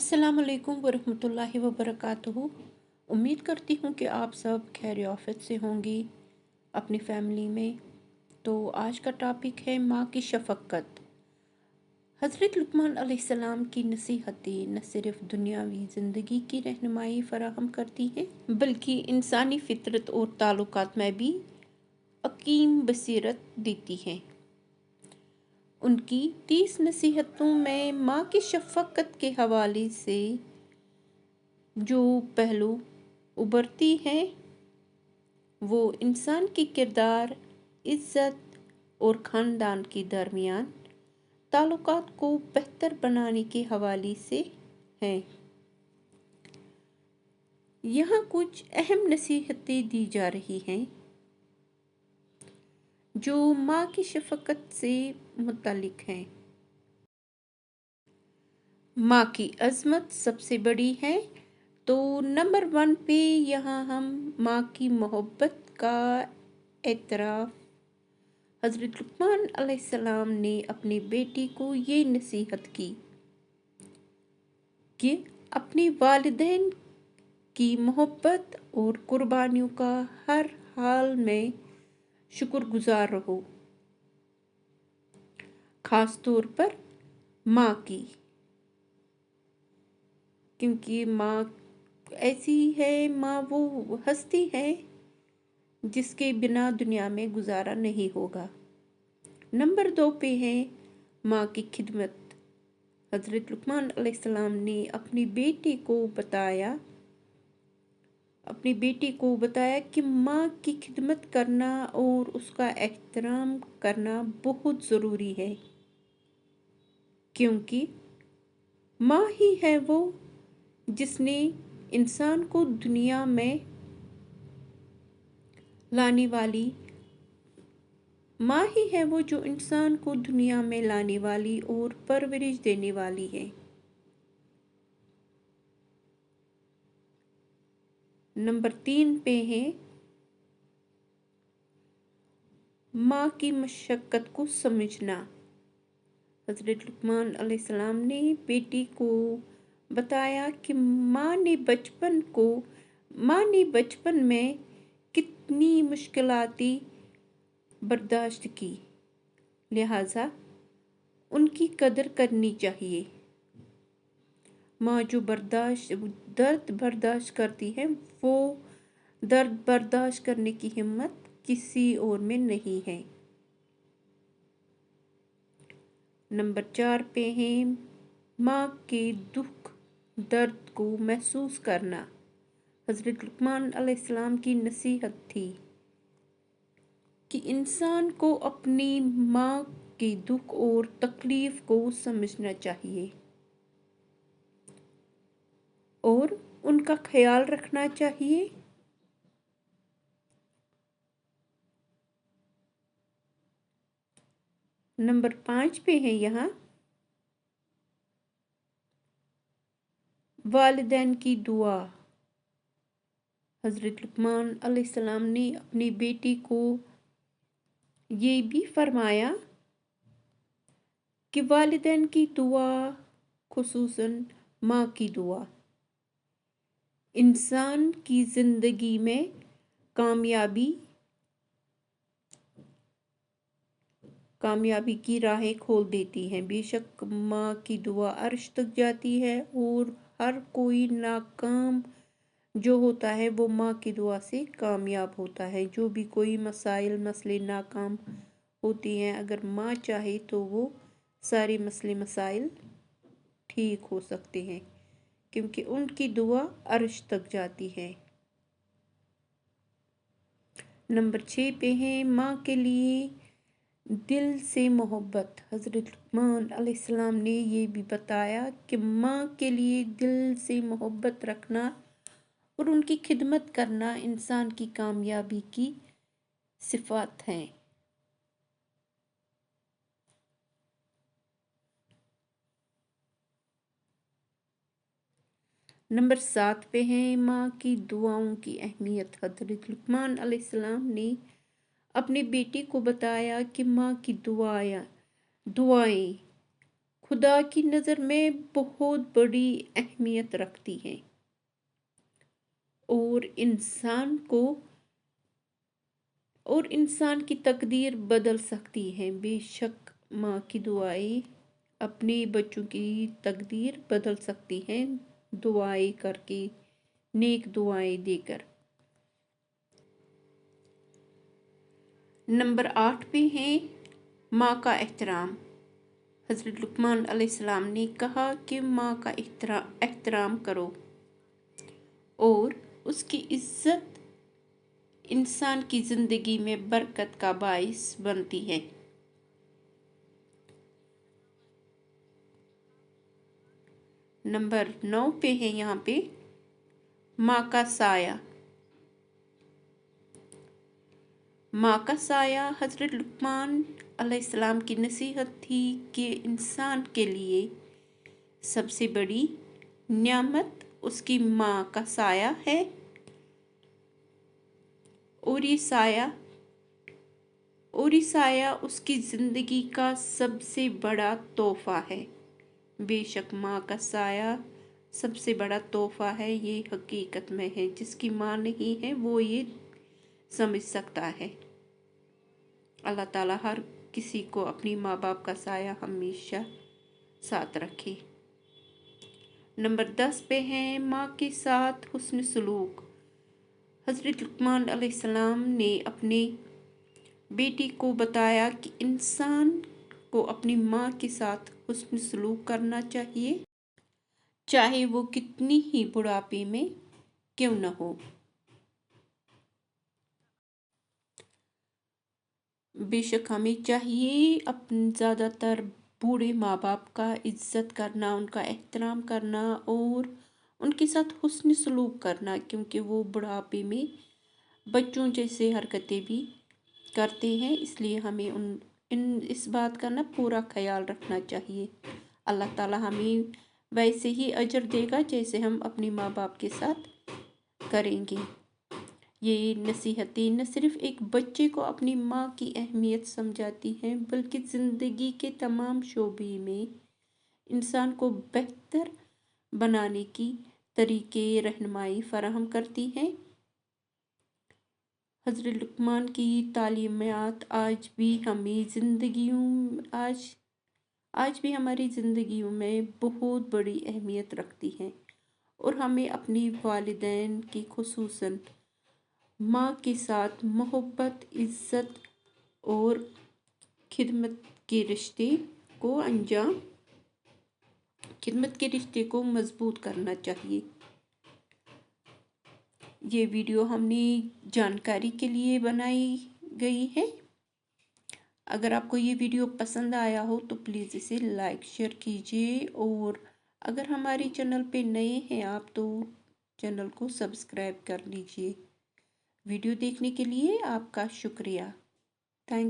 अस्सलाम वालेकुम वरहमतुल्लाहि वबरकातुहू। उम्मीद करती हूँ कि आप सब खैर आफियत से होंगी अपनी फैमिली में। तो आज का टॉपिक है माँ की शफ़क़त। हज़रत लुक़मान अलैहिस्सलाम की नसीहतें न सिर्फ़ दुनियावी ज़िंदगी की रहनुमाई फ़राहम करती हैं बल्कि इंसानी फ़ितरत और ताल्लुकात में भी अकीम बसीरत देती हैं। उनकी 30 नसीहतों में माँ की शफ़क़त के हवाले से जो पहलू उभरती हैं वो इंसान की किरदार, इज़्ज़त और ख़ानदान के दरमियान ताल्लुकात को बेहतर बनाने के हवाले से हैं। यहाँ कुछ अहम नसीहतें दी जा रही हैं जो माँ की शफ़क़त से मुताल्लिक़ हैं। माँ की अज़मत सबसे बड़ी है, तो नंबर 1 पे यहाँ हम माँ की मोहब्बत का एतराफ़। हज़रत लुक़मान अलैहिस्सलाम ने अपनी बेटी को ये नसीहत की कि अपने वालिदैन की मोहब्बत और कुर्बानियों का हर हाल में शुक्रगुज़ार रहो, ख़ास तौर पर माँ की, क्योंकि माँ ऐसी है, माँ वो हस्ती है जिसके बिना दुनिया में गुजारा नहीं होगा। नंबर 2 पे है माँ की खिदमत। हज़रत लुक़मान अलैहिस्सलाम ने अपनी बेटी को बताया कि माँ की खिदमत करना और उसका एहतराम करना बहुत ज़रूरी है, क्योंकि माँ ही है वो जिसने इंसान को दुनिया में लाने वाली माँ ही है वो जो इंसान को दुनिया में लाने वाली और परवरिश देने वाली है। नंबर 3 पे है माँ की मशक्क़त को समझना। हज़रत लुक़मान अलैहिस्सलाम ने बेटी को बताया कि माँ ने बचपन में कितनी मुश्किलातें बर्दाश्त की, लिहाजा उनकी कदर करनी चाहिए। माँ जो दर्द बर्दाश्त करती है, वो दर्द बर्दाश्त करने की हिम्मत किसी और में नहीं है। नंबर 4 पे है माँ के दुख दर्द को महसूस करना। हज़रत लुक़मान अलैहिस्सलाम की नसीहत थी कि इंसान को अपनी माँ के दुख और तकलीफ़ को समझना चाहिए और उनका ख्याल रखना चाहिए। नंबर 5 पे है यहाँ वालिदैन की दुआ। हज़रत लुक़मान अलैहिस्सलाम ने अपनी बेटी को ये भी फरमाया कि वालिदैन की दुआ, खुसूसन माँ की दुआ, इंसान की ज़िंदगी में कामयाबी की राहें खोल देती हैं। बेशक माँ की दुआ अर्श तक जाती है और हर कोई नाकाम जो होता है वो माँ की दुआ से कामयाब होता है। जो भी कोई मसले नाकाम होती हैं, अगर माँ चाहे तो वो सारे मसाइल ठीक हो सकते हैं, क्योंकि उनकी दुआ अर्श तक जाती है। नंबर 6 पे है माँ के लिए दिल से मोहब्बत। हज़रत लुक़मान अलैहिस्सलाम ने ये भी बताया कि माँ के लिए दिल से मोहब्बत रखना और उनकी खिदमत करना इंसान की कामयाबी की सिफ़ात हैं। नंबर 7 पे है माँ की दुआओं की अहमियत। हज़रत लुक़मान अलैहिस्सलाम ने अपनी बेटी को बताया कि माँ की दुआएं खुदा की नज़र में बहुत बड़ी अहमियत रखती हैं और इंसान की तकदीर बदल सकती है। बेशक माँ की दुआएं अपने बच्चों की तकदीर बदल सकती हैं, दुआएं करके, नेक दुआएं देकर। नंबर 8 पे है माँ का एहतराम। हज़रत लुक़मान अलैहिस्सलाम ने कहा कि माँ का एहतराम करो और उसकी इज्जत इंसान की ज़िंदगी में बरकत का बाइस बनती है। नंबर 9 पे है यहाँ पे माँ का साया। माँ का साया हज़रत लुक़मान अलैहिस्सलाम की नसीहत थी कि इंसान के लिए सबसे बड़ी नियामत उसकी माँ का साया है और ये साया उसकी ज़िंदगी का सबसे बड़ा तोहफ़ा है। बेशक माँ का साया सबसे बड़ा तोहफ़ा है, ये हकीकत में है। जिसकी माँ नहीं है वो ये समझ सकता है। अल्लाह ताला हर किसी को अपनी माँ बाप का साया हमेशा साथ रखे। नंबर 10 पे है माँ के साथ हुस्न सलूक। हज़रत लुक़मान अलैहिस्सलाम ने अपने बेटी को बताया कि इंसान को अपनी माँ के साथ हुस्न सलूक करना चाहिए, चाहे वो कितनी ही बुढ़ापे में क्यों न हो। बेशक हमें चाहिए अपन ज़्यादातर बूढ़े माँ बाप का इज्जत करना, उनका एहतराम करना और उनके साथ हुस्न सलूक करना, क्योंकि वो बुढ़ापे में बच्चों जैसे हरकतें भी करते हैं। इसलिए हमें इस बात का ना पूरा ख्याल रखना चाहिए। अल्लाह ताला हमें वैसे ही अजर देगा जैसे हम अपनी माँ बाप के साथ करेंगे। ये नसीहतें न सिर्फ एक बच्चे को अपनी माँ की अहमियत समझाती हैं, बल्कि ज़िंदगी के तमाम शोबे में इंसान को बेहतर बनाने की तरीके रहनुमाई फराहम करती हैं। हज़रत लुक़मान की तालीमात आज भी हमारी ज़िंदगियों में बहुत बड़ी अहमियत रखती हैं और हमें अपनी वालिदैन की खुसूसन माँ के साथ मोहब्बत, इज़्ज़त और खिदमत के रिश्ते को मज़बूत करना चाहिए। ये वीडियो हमने जानकारी के लिए बनाई गई है। अगर आपको ये वीडियो पसंद आया हो तो प्लीज़ इसे लाइक शेयर कीजिए और अगर हमारे चैनल पे नए हैं आप तो चैनल को सब्सक्राइब कर लीजिए। वीडियो देखने के लिए आपका शुक्रिया। थैंक्स।